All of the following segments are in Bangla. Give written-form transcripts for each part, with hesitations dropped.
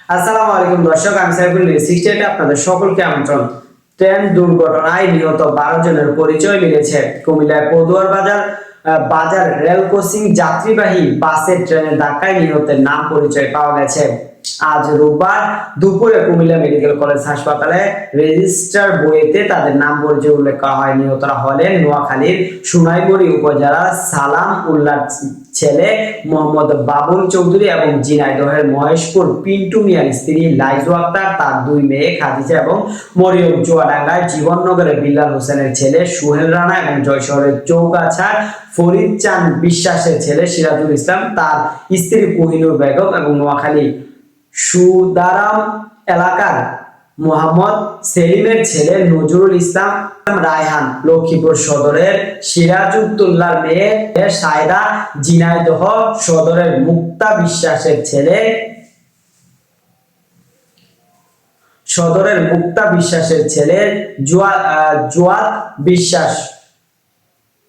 আসসালামু আলাইকুম দর্শক, আমি সাইফুল 68 আপনাদের সকলকে আমন্ত্রণ। ট্রেন দুর্ঘটনায় নিহত 12 জনের পরিচয় মিলেছে। কুমিল্লার পদুয়ার বাজার রেল ক্রসিং যাত্রীবাহী বাসের ট্রেনের ধাক্কায় নিহতের নাম পরিচয় পাওয়া গেছে। আজ রোববার দুপুরে কুমিল্লা মেডিকেল কলেজ হাসপাতালে রেজিস্টার বইতে তাদের নাম পরিচয় উল্লেখ করা হয়। নিহতরা হলেন নোয়াখালীর সোনাইমুড়ি উপজেলার সালাম উল্লাহর ছেলে মোহাম্মদ বাবুল চৌধুরী এবং ঝিনাইদহের মহেশপুর পিন্টু মিয়ার স্ত্রী লাইজু আক্তার, তার দুই মেয়ে খাদিজা এবং মরিয়ম। চুয়াডাঙ্গায় জীবননগরের বিল্লাল হোসেনের ছেলে সুহেল রানা এবং জয়শহরের চৌগাছার ফরিদ চাঁদ বিশ্বাসের ছেলে সিরাজুল ইসলাম, তার স্ত্রী কোহিনুর বেগম এবং নোয়াখালী সুদারাম এলাকার মোহাম্মদ সেলিমের ছেলে নজরুল ইসলাম রায়হান, লক্ষ্মীপুর সদরের সিরাজউদ্দৌলার মেয়ে সায়রা, ঝিনাইদহ সদরের মুক্তা বিশ্বাসের ছেলে জুয়াদ বিশ্বাস,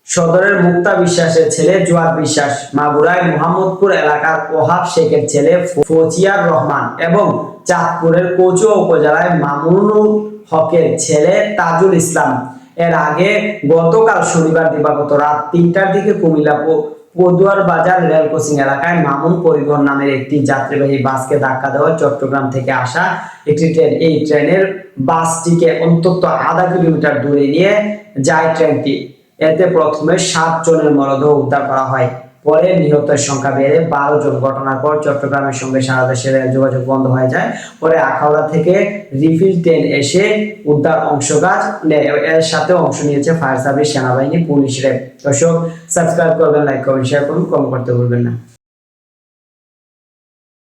সদরের মুক্তা বিশ্বাসের ছেলে জুয়াদ বিশ্বাস, মাগুরায় মোহাম্মদপুর এলাকার ওহাব শেখের ছেলে ফজিয়ার রহমান এবং চাঁদপুরের কচুয়া উপজেলায় মামুনুল হকের ছেলে তাজুল ইসলাম। এর আগে গতকাল শনিবার দিবাগত রাত 3টার দিকে কুমিল্লা পদুয়ার বাজার রেল ক্রসিং এলাকায় মামুন পরিবহন নামের একটি যাত্রীবাহী বাসকে ধাক্কা দেওয়া চট্টগ্রাম থেকে আসা একটি ট্রেন। এই ট্রেনের বাসটিকে অন্তত আধা কিলোমিটার দূরে নিয়ে যায় ট্রেনটি। এতে প্রথমে 7 জনের মরদেহ উদ্ধার করা হয়, পরে নিহতের সংখ্যা বেড়ে 12 জন। ঘটনার পর চট্টগ্রামের সঙ্গে সারা দেশের যোগাযোগ বন্ধ হয়ে যায়। পরে আখাউড়া থেকে রিফিল ট্রেন এসে উদ্ধার এর সাথে অংশ নিয়েছে ফায়ার সার্ভিস, সেনাবাহিনী, পুলিশ, র্যাব। দর্শক, সাবস্ক্রাইব করবেন, লাইক করবেন, শেয়ার করুন, কমেন্ট করতে ভুলবেন না।